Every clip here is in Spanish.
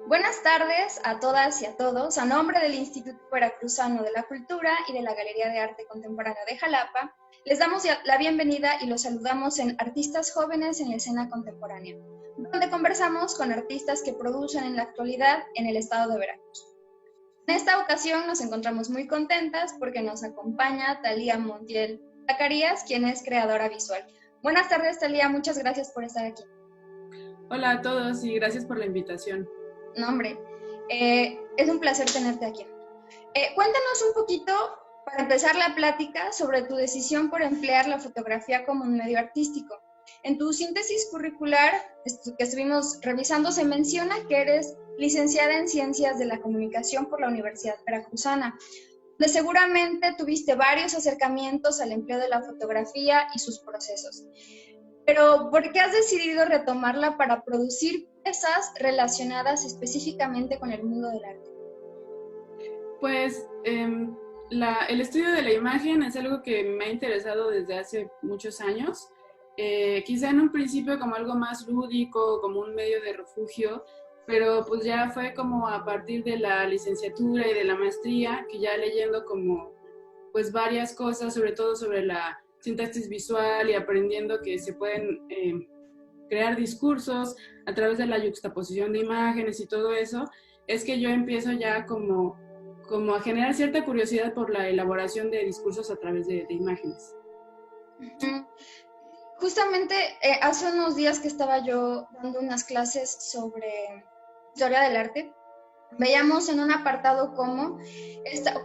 Buenas tardes a todas y a todos. A nombre del Instituto Veracruzano de la Cultura y de la Galería de Arte Contemporáneo de Jalapa, les damos la bienvenida y los saludamos en Artistas Jóvenes en la Escena Contemporánea, donde conversamos con artistas que producen en la actualidad en el estado de Veracruz. En esta ocasión nos encontramos muy contentas porque nos acompaña Thalía Montiel Zacarías, quien es creadora visual. Buenas tardes, Thalía, muchas gracias por estar aquí. Hola a todos y gracias por la invitación. No, hombre, es un placer tenerte aquí. Cuéntanos un poquito, para empezar la plática, sobre tu decisión por emplear la fotografía como un medio artístico. En tu síntesis curricular que estuvimos revisando se menciona que eres licenciada en Ciencias de la Comunicación por la Universidad Veracruzana, donde seguramente tuviste varios acercamientos al empleo de la fotografía y sus procesos. Pero, ¿por qué has decidido retomarla para producir piezas relacionadas específicamente con el mundo del arte? Pues el estudio de la imagen es algo que me ha interesado desde hace muchos años. Quizá en un principio como algo más lúdico, como un medio de refugio, pero pues ya fue como a partir de la licenciatura y de la maestría, que ya leyendo como pues varias cosas, sobre todo sobre la sintaxis visual y aprendiendo que se pueden crear discursos a través de la yuxtaposición de imágenes y todo eso, es que yo empiezo ya como a generar cierta curiosidad por la elaboración de discursos a través de imágenes. Justamente hace unos días que estaba yo dando unas clases sobre historia del arte, veíamos en un apartado cómo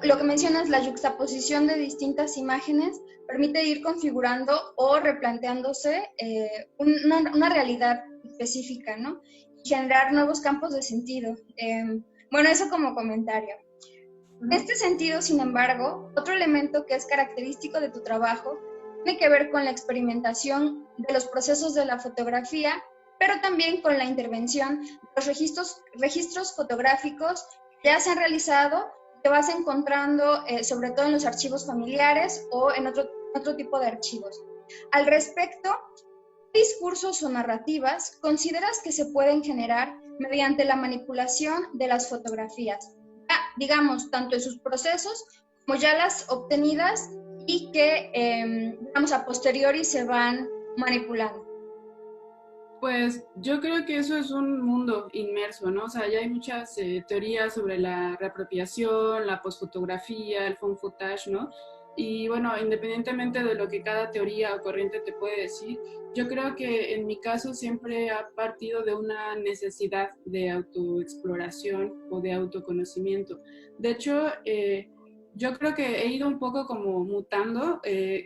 lo que mencionas, la yuxtaposición de distintas imágenes, permite ir configurando o replanteándose una realidad específica, ¿no? Y generar nuevos campos de sentido. Bueno, eso como comentario. En este sentido, sin embargo, otro elemento que es característico de tu trabajo tiene que ver con la experimentación de los procesos de la fotografía, pero también con la intervención de los registros fotográficos que ya se han realizado, que vas encontrando sobre todo en los archivos familiares o en otro tipo de archivos. Al respecto, ¿qué discursos o narrativas consideras que se pueden generar mediante la manipulación de las fotografías? Digamos, tanto en sus procesos como ya las obtenidas y que, digamos, a posteriori se van manipulando. Pues yo creo que eso es un mundo inmerso, ¿no? O sea, ya hay muchas teorías sobre la reapropiación, la posfotografía, el found footage, ¿no? Y bueno, independientemente de lo que cada teoría o corriente te puede decir, yo creo que en mi caso siempre ha partido de una necesidad de autoexploración o de autoconocimiento. De hecho, yo creo que he ido un poco como mutando,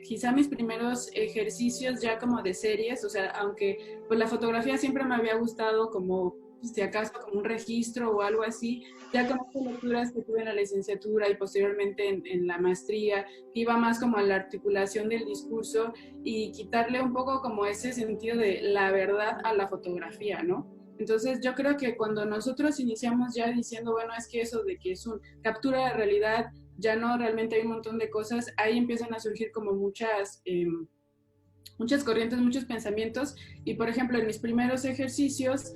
quizá mis primeros ejercicios ya como de series, o sea, aunque pues la fotografía siempre me había gustado como, si acaso, como un registro o algo así, ya como estas lecturas que tuve en la licenciatura y posteriormente en la maestría, iba más como a la articulación del discurso y quitarle un poco como ese sentido de la verdad a la fotografía, ¿no? Entonces yo creo que cuando nosotros iniciamos ya diciendo, bueno, es que eso de que es una captura de realidad, ya no, realmente hay un montón de cosas, ahí empiezan a surgir como muchas corrientes, muchos pensamientos, y por ejemplo en mis primeros ejercicios,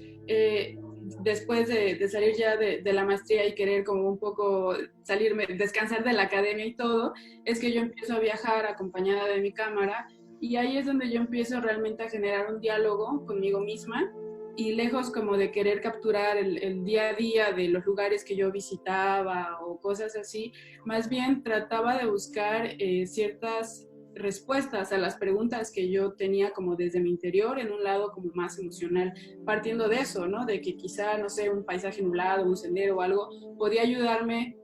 después de salir ya de la maestría y querer como un poco salirme, descansar de la academia y todo, es que yo empiezo a viajar acompañada de mi cámara, y ahí es donde yo empiezo realmente a generar un diálogo conmigo misma, y lejos como de querer capturar el día a día de los lugares que yo visitaba o cosas así, más bien trataba de buscar ciertas respuestas a las preguntas que yo tenía como desde mi interior, en un lado como más emocional, partiendo de eso, ¿no? De que quizá, no sé, un paisaje nublado, un sendero o algo, podía ayudarme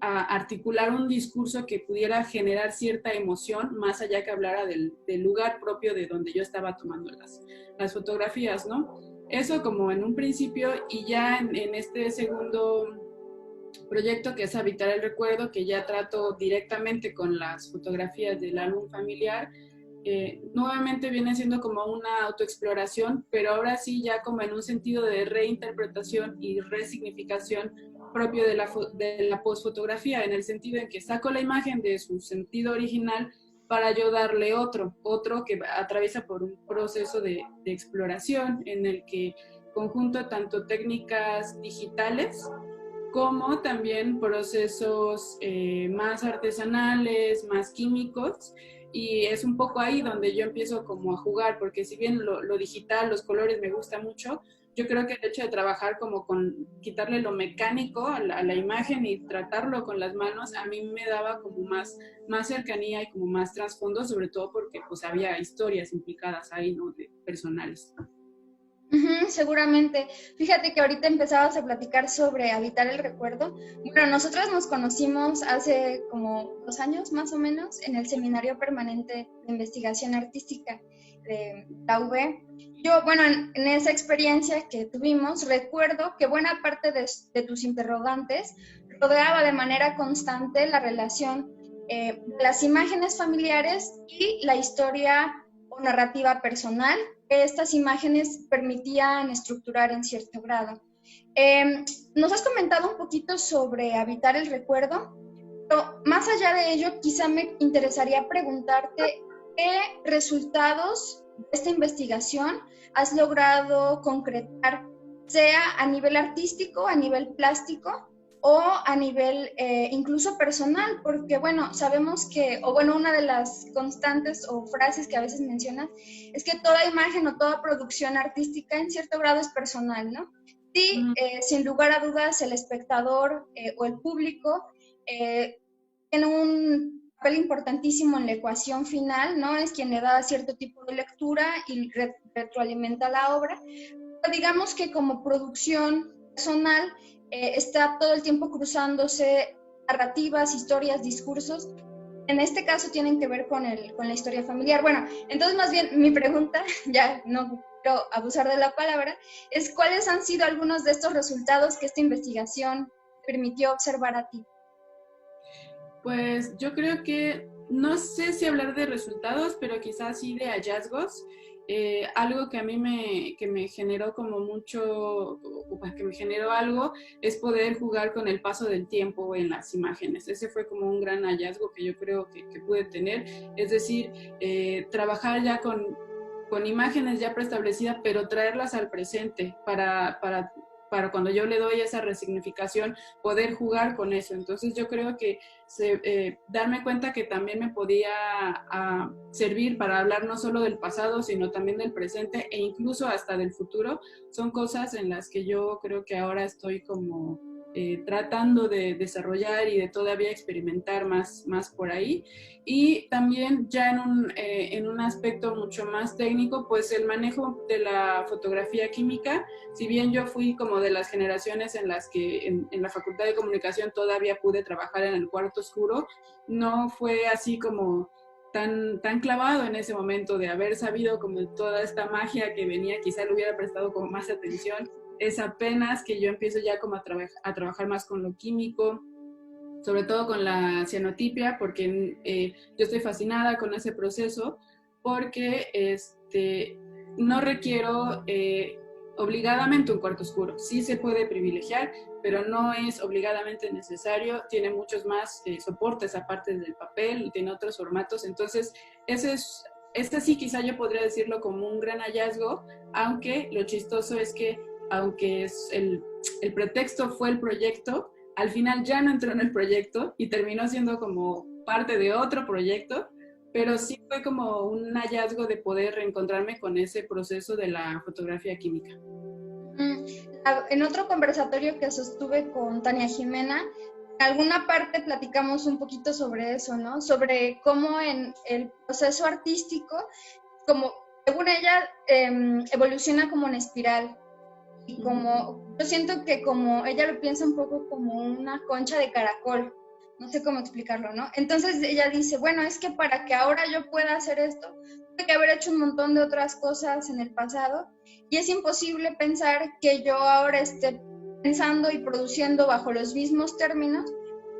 a articular un discurso que pudiera generar cierta emoción, más allá que hablara del lugar propio de donde yo estaba tomando las fotografías, ¿no? Eso como en un principio, y ya en este segundo proyecto que es Habitar el Recuerdo, que ya trato directamente con las fotografías del álbum familiar, nuevamente viene siendo como una autoexploración, pero ahora sí ya como en un sentido de reinterpretación y resignificación propio de la postfotografía, en el sentido en que saco la imagen de su sentido original para yo darle otro que atraviesa por un proceso de exploración en el que conjunto tanto técnicas digitales como también procesos más artesanales, más químicos, y es un poco ahí donde yo empiezo como a jugar, porque si bien lo digital, los colores me gusta mucho, yo creo que el hecho de trabajar como con quitarle lo mecánico a la imagen y tratarlo con las manos, a mí me daba como más cercanía y como más trasfondo, sobre todo porque pues había historias implicadas ahí, ¿no? De personales. Seguramente. Fíjate que ahorita empezabas a platicar sobre habitar el recuerdo. Bueno, nosotras nos conocimos hace como 2 años más o menos en el Seminario Permanente de Investigación Artística de la UB. Yo, bueno, en esa experiencia que tuvimos, recuerdo que buena parte de tus interrogantes rodeaba de manera constante la relación de las imágenes familiares y la historia o narrativa personal que estas imágenes permitían estructurar en cierto grado. Nos has comentado un poquito sobre habitar el recuerdo, pero más allá de ello, quizá me interesaría preguntarte qué resultados de esta investigación has logrado concretar, sea a nivel artístico, a nivel plástico o a nivel incluso personal, porque bueno, sabemos que, o bueno, una de las constantes o frases que a veces mencionas es que toda imagen o toda producción artística en cierto grado es personal, ¿no? Sí, sin lugar a dudas el espectador o el público tiene un papel importantísimo en la ecuación final, ¿no? Es quien le da cierto tipo de lectura y retroalimenta la obra. Pero digamos que como producción personal está todo el tiempo cruzándose narrativas, historias, discursos. En este caso tienen que ver con la historia familiar. Bueno, entonces más bien mi pregunta, ya no quiero abusar de la palabra, es ¿cuáles han sido algunos de estos resultados que esta investigación permitió observar a ti? Pues yo creo que, no sé si hablar de resultados, pero quizás sí de hallazgos. Algo que a mí que me generó como mucho, que me generó algo, es poder jugar con el paso del tiempo en las imágenes. Ese fue como un gran hallazgo que yo creo que pude tener. Es decir, trabajar ya con imágenes ya preestablecidas, pero traerlas al presente para cuando yo le doy esa resignificación, poder jugar con eso. Entonces yo creo que darme cuenta que también me podía servir para hablar no solo del pasado, sino también del presente e incluso hasta del futuro, son cosas en las que yo creo que ahora estoy como tratando de desarrollar y de todavía experimentar más por ahí. Y también ya en un aspecto mucho más técnico, pues el manejo de la fotografía química. Si bien yo fui como de las generaciones en las que en la Facultad de Comunicación todavía pude trabajar en el cuarto oscuro, no fue así como tan clavado en ese momento de haber sabido como toda esta magia que venía, quizá le hubiera prestado como más atención. Es apenas que yo empiezo ya como a trabajar más con lo químico, sobre todo con la cianotipia, porque yo estoy fascinada con ese proceso, porque no requiero obligadamente un cuarto oscuro. Sí se puede privilegiar, pero no es obligadamente necesario. Tiene muchos más soportes aparte del papel, tiene otros formatos. Entonces, este sí quizá yo podría decirlo como un gran hallazgo, aunque lo chistoso es que, aunque el pretexto fue el proyecto, al final ya no entró en el proyecto y terminó siendo como parte de otro proyecto, pero sí fue como un hallazgo de poder reencontrarme con ese proceso de la fotografía química. En otro conversatorio que sostuve con Tania Jimena, en alguna parte platicamos un poquito sobre eso, ¿no? Sobre cómo en el proceso artístico, como según ella, evoluciona como una espiral. Y como, yo siento que como ella lo piensa un poco como una concha de caracol, no sé cómo explicarlo, ¿no? Entonces ella dice, bueno, es que para que ahora yo pueda hacer esto, tuve que haber hecho un montón de otras cosas en el pasado y es imposible pensar que yo ahora esté pensando y produciendo bajo los mismos términos,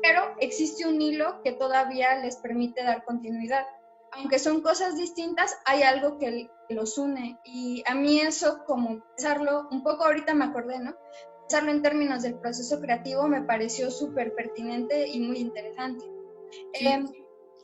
pero existe un hilo que todavía les permite dar continuidad. Aunque son cosas distintas, hay algo que los une. Y a mí eso, como pensarlo, un poco ahorita me acordé, ¿no? Pensarlo en términos del proceso creativo me pareció súper pertinente y muy interesante. Sí.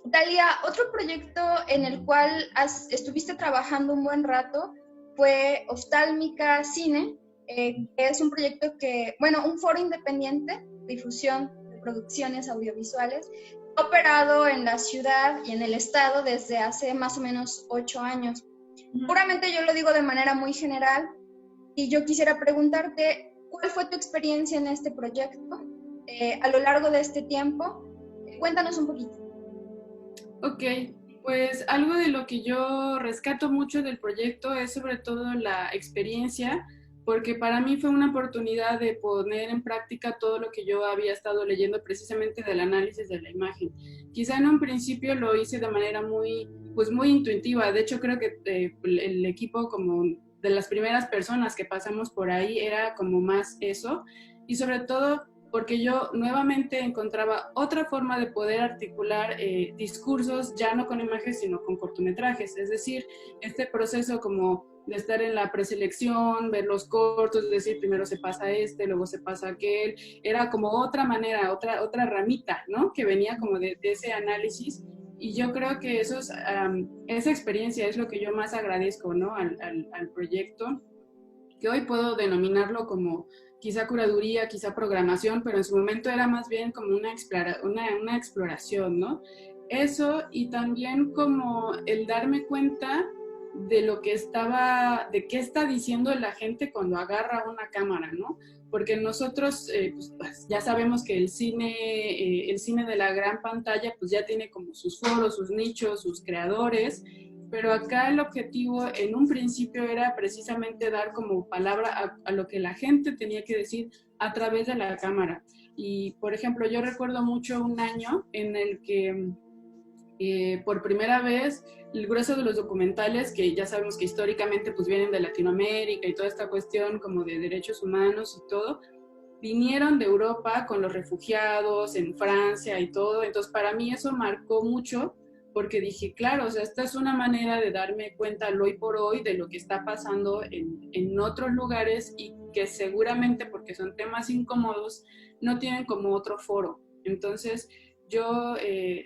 Dalia, otro proyecto en el cual estuviste trabajando un buen rato fue Oftálmica Cine, que es un proyecto que, bueno, un foro independiente de difusión de producciones audiovisuales, operado en la ciudad y en el estado desde hace más o menos 8 años. Seguramente yo lo digo de manera muy general y yo quisiera preguntarte, ¿cuál fue tu experiencia en este proyecto a lo largo de este tiempo? Cuéntanos un poquito. Ok, pues algo de lo que yo rescato mucho del proyecto es sobre todo la experiencia, porque para mí fue una oportunidad de poner en práctica todo lo que yo había estado leyendo precisamente del análisis de la imagen. Quizá en un principio lo hice de manera muy, pues muy intuitiva. De hecho, creo que el equipo como de las primeras personas que pasamos por ahí era como más eso, y sobre todo porque yo nuevamente encontraba otra forma de poder articular discursos ya no con imágenes sino con cortometrajes, es decir, este proceso como de estar en la preselección, ver los cortos, decir primero se pasa este, luego se pasa aquel, era como otra manera, otra ramita, ¿no? Que venía como de ese análisis, y yo creo que esa experiencia es lo que yo más agradezco, ¿no? Al proyecto, que hoy puedo denominarlo como quizá curaduría, quizá programación, pero en su momento era más bien como una exploración, ¿no? Eso, y también como el darme cuenta de lo que de qué está diciendo la gente cuando agarra una cámara, ¿no? Porque nosotros pues, ya sabemos que el cine de la gran pantalla pues ya tiene como sus foros, sus nichos, sus creadores, pero acá el objetivo en un principio era precisamente dar como palabra a lo que la gente tenía que decir a través de la cámara. Y, por ejemplo, yo recuerdo mucho un año en el que por primera vez el grueso de los documentales, que ya sabemos que históricamente pues vienen de Latinoamérica y toda esta cuestión como de derechos humanos y todo, vinieron de Europa con los refugiados en Francia y todo. Entonces para mí eso marcó mucho, porque dije, claro, o sea, esta es una manera de darme cuenta al hoy por hoy de lo que está pasando en otros lugares, y que seguramente porque son temas incómodos no tienen como otro foro. Entonces yo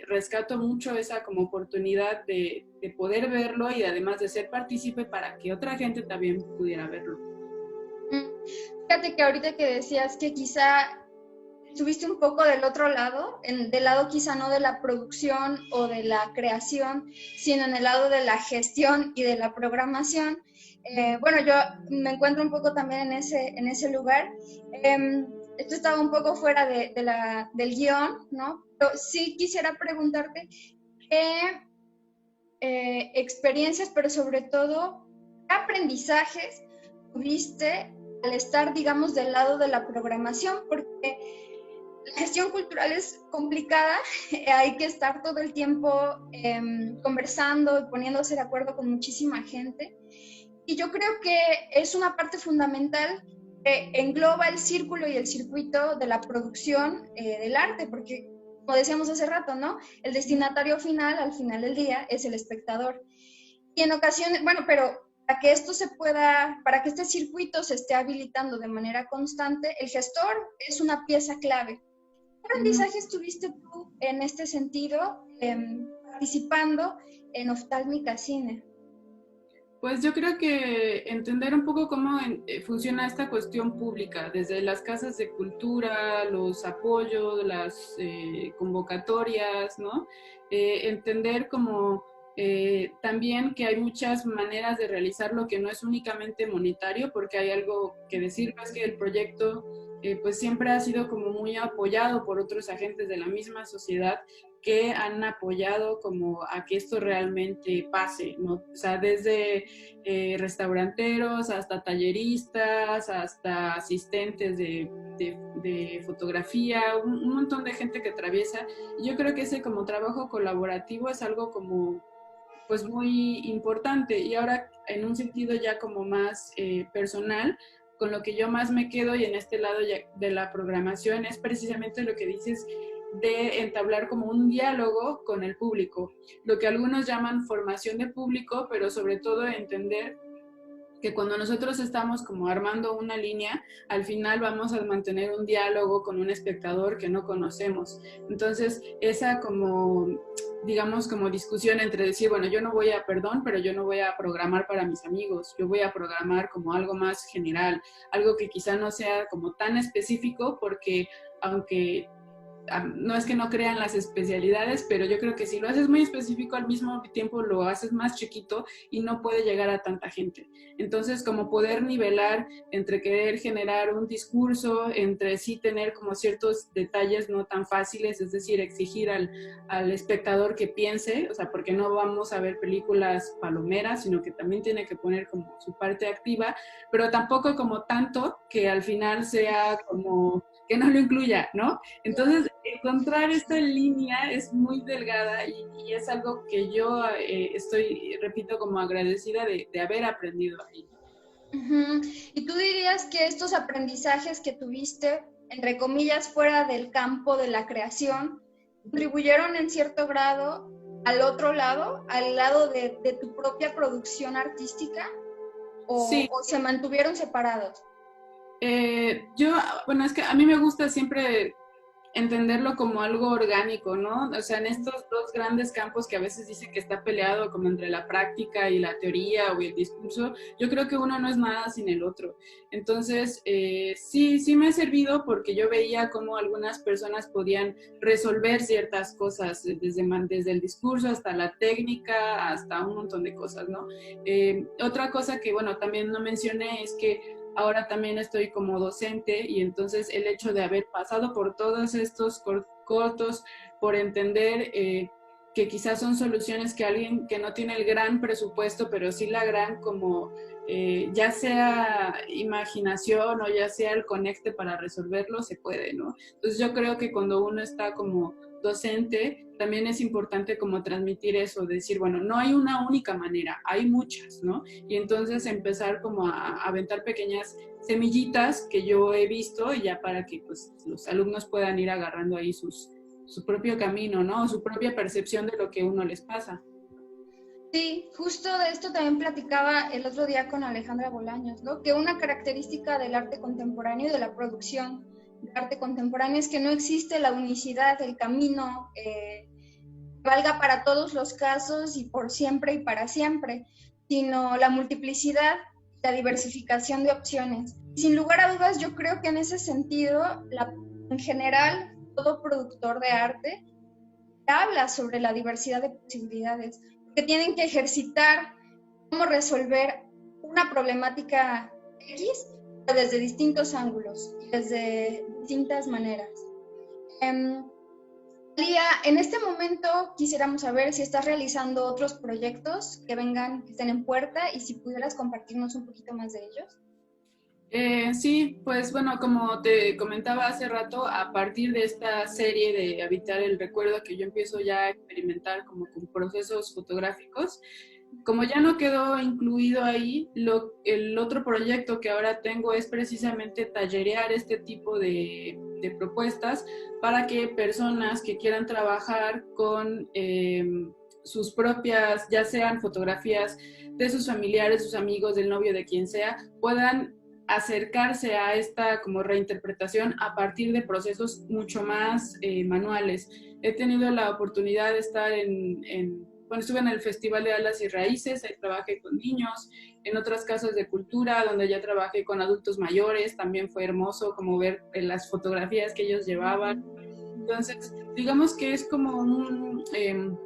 rescato mucho esa como oportunidad de poder verlo, y además de ser partícipe para que otra gente también pudiera verlo. Fíjate que ahorita que decías que quizá estuviste un poco del otro lado, del lado quizá no de la producción o de la creación, sino en el lado de la gestión y de la programación. Bueno, yo me encuentro un poco también en ese lugar. Esto estaba un poco fuera del guión, ¿no? Pero sí quisiera preguntarte qué experiencias, pero sobre todo, qué aprendizajes tuviste al estar, digamos, del lado de la programación, porque la gestión cultural es complicada, hay que estar todo el tiempo conversando y poniéndose de acuerdo con muchísima gente. Y yo creo que es una parte fundamental que engloba el círculo y el circuito de la producción del arte, porque, como decíamos hace rato, ¿no? El destinatario final, al final del día, es el espectador. Y en ocasiones, bueno, pero para que esto se pueda, para que este circuito se esté habilitando de manera constante, el gestor es una pieza clave. ¿Qué aprendizajes tuviste tú en este sentido, participando en Oftálmica Cine? Pues yo creo que entender un poco cómo funciona esta cuestión pública, desde las casas de cultura, los apoyos, las convocatorias, ¿no? Entender como también que hay muchas maneras de realizarlo, que no es únicamente monetario, porque hay algo que decir, es que el proyecto pues siempre ha sido como muy apoyado por otros agentes de la misma sociedad, que han apoyado como a que esto realmente pase, ¿no? O sea, desde restauranteros hasta talleristas, hasta asistentes de fotografía, un montón de gente que atraviesa. Y yo creo que ese como trabajo colaborativo es algo como pues muy importante. Y ahora en un sentido ya como más personal, con lo que yo más me quedo y en este lado de la programación es precisamente lo que dices, de entablar como un diálogo con el público, lo que algunos llaman formación de público, pero sobre todo entender que cuando nosotros estamos como armando una línea, al final vamos a mantener un diálogo con un espectador que no conocemos. Entonces, esa como, digamos, como discusión entre decir, bueno, yo no voy a, perdón, pero yo no voy a programar para mis amigos, yo voy a programar como algo más general, algo que quizá no sea como tan específico, porque aunque no es que no crean las especialidades, pero yo creo que si lo haces muy específico, al mismo tiempo lo haces más chiquito y no puede llegar a tanta gente. Entonces, como poder nivelar entre querer generar un discurso, entre sí tener como ciertos detalles no tan fáciles, es decir, exigir al espectador que piense, o sea, porque no vamos a ver películas palomeras, sino que también tiene que poner como su parte activa, pero tampoco como tanto que al final sea como que no lo incluya, ¿no? Entonces, encontrar esta línea es muy delgada y es algo que yo estoy, repito, como agradecida de haber aprendido ahí. Uh-huh. ¿Y tú dirías que estos aprendizajes que tuviste, entre comillas, fuera del campo de la creación, contribuyeron en cierto grado al otro lado, al lado de tu propia producción artística, Sí, o se mantuvieron separados? yo, bueno, es que a mí me gusta siempre entenderlo como algo orgánico, ¿no? O sea, en estos dos grandes campos que a veces dice que está peleado como entre la práctica y la teoría o el discurso, yo creo que uno no es nada sin el otro. Entonces, sí me ha servido porque yo veía cómo algunas personas podían resolver ciertas cosas, desde el discurso hasta la técnica, hasta un montón de cosas, ¿no? Otra cosa que, bueno, también no mencioné es que ahora también estoy como docente y entonces el hecho de haber pasado por todos estos cortos, por entender que quizás son soluciones que alguien que no tiene el gran presupuesto, pero sí la gran como ya sea imaginación o ya sea el conecte para resolverlo, se puede, ¿no? Entonces yo creo que cuando uno está como docente, también es importante como transmitir eso, decir, bueno, no hay una única manera, hay muchas, ¿no? Y entonces empezar como a aventar pequeñas semillitas que yo he visto y ya para que pues los alumnos puedan ir agarrando ahí su propio camino, ¿no? Su propia percepción de lo que uno les pasa. Sí, justo de esto también platicaba el otro día con Alejandra Bolaños, ¿no? Que una característica del arte contemporáneo y de la producción de arte contemporáneo es que no existe la unicidad, el camino valga para todos los casos y por siempre y para siempre, sino la multiplicidad, la diversificación de opciones. Sin lugar a dudas, yo creo que en ese sentido, en general, todo productor de arte habla sobre la diversidad de posibilidades, que tienen que ejercitar cómo resolver una problemática X desde distintos ángulos, desde distintas maneras. Lía, en este momento quisiéramos saber si estás realizando otros proyectos que vengan, que estén en puerta y si pudieras compartirnos un poquito más de ellos. Sí, pues bueno, como te comentaba hace rato, a partir de esta serie de Habitar el Recuerdo que yo empiezo ya a experimentar como con procesos fotográficos, como ya no quedó incluido ahí, el otro proyecto que ahora tengo es precisamente tallerear este tipo de propuestas para que personas que quieran trabajar con sus propias, ya sean fotografías de sus familiares, sus amigos, del novio, de quien sea, puedan acercarse a esta como reinterpretación a partir de procesos mucho más manuales. He tenido la oportunidad de estar bueno, estuve en el Festival de Alas y Raíces, ahí trabajé con niños, en otras casas de cultura, donde ya trabajé con adultos mayores, también fue hermoso como ver las fotografías que ellos llevaban. Entonces, digamos que es como un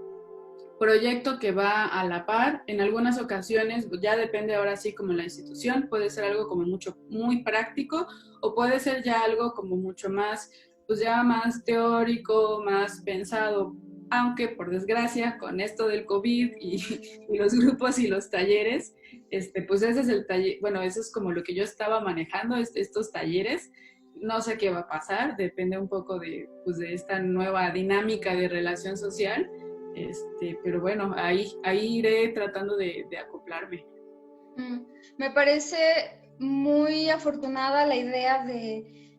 proyecto que va a la par. En algunas ocasiones, ya depende ahora sí como la institución, puede ser algo como muy práctico o puede ser ya algo como mucho más, pues ya más teórico, más pensado. Aunque por desgracia con esto del COVID y los grupos y los talleres, pues ese es el taller, bueno, eso es como lo que yo estaba manejando, estos talleres. No sé qué va a pasar, depende un poco pues de esta nueva dinámica de relación social, pero bueno, ahí iré tratando de acoplarme. Me parece muy afortunada la idea de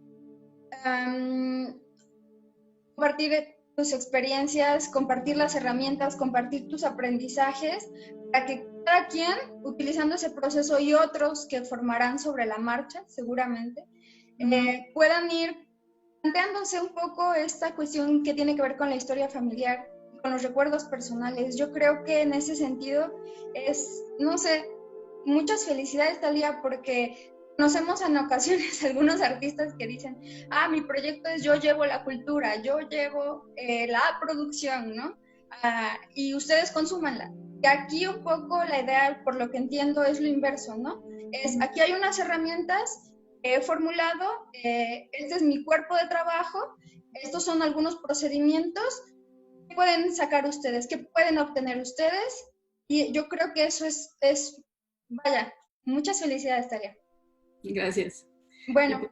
compartir tus experiencias, compartir las herramientas, compartir tus aprendizajes, para que cada quien utilizando ese proceso y otros que formarán sobre la marcha, seguramente, puedan ir planteándose un poco esta cuestión que tiene que ver con la historia familiar, con los recuerdos personales. Yo creo que en ese sentido es, no sé, muchas felicidades, Thalía, porque conocemos en ocasiones algunos artistas que dicen, mi proyecto es yo llevo la cultura, yo llevo la producción, ¿no? Y ustedes consúmanla. Y aquí un poco la idea, por lo que entiendo, es lo inverso, ¿no? Es, aquí hay unas herramientas he formulado, este es mi cuerpo de trabajo, estos son algunos procedimientos que pueden sacar ustedes, que pueden obtener ustedes, y yo creo que eso vaya, muchas felicidades, Thalía. Gracias. Bueno.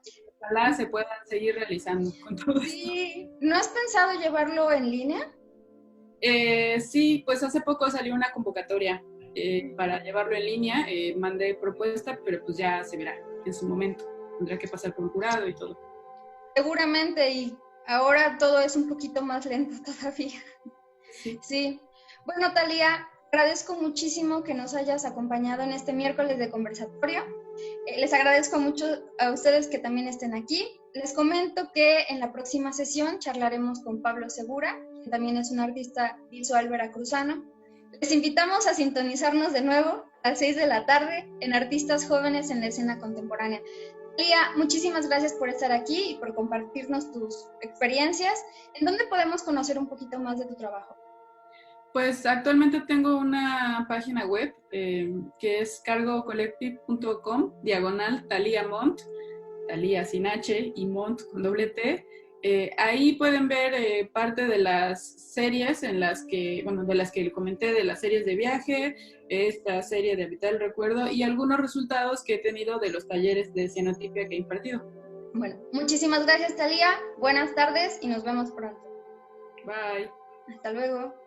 Ojalá se puedan seguir realizando con todo sí, esto. ¿No has pensado llevarlo en línea? Sí, pues hace poco salió una convocatoria para llevarlo en línea, mandé propuesta, pero pues ya se verá en su momento. Tendrá que pasar por un jurado y todo. Seguramente, y ahora todo es un poquito más lento todavía. Sí. Bueno, Thalía, agradezco muchísimo que nos hayas acompañado en este miércoles de conversatorio. Les agradezco mucho a ustedes que también estén aquí. Les comento que en la próxima sesión charlaremos con Pablo Segura, que también es un artista visual veracruzano. Les invitamos a sintonizarnos de nuevo a las 6 de la tarde en Artistas Jóvenes en la Escena Contemporánea. Thalía, muchísimas gracias por estar aquí y por compartirnos tus experiencias. ¿En dónde podemos conocer un poquito más de tu trabajo? Pues actualmente tengo una página web que es cargocollective.com/Thalía Mont, Thalía sin H y Mont con doble T. Ahí pueden ver parte de las series en las que, bueno, de las que comenté, de las series de viaje, esta serie de Habitar el Recuerdo y algunos resultados que he tenido de los talleres de cianotipia que he impartido. Bueno, muchísimas gracias, Thalía. Buenas tardes y nos vemos pronto. Bye. Hasta luego.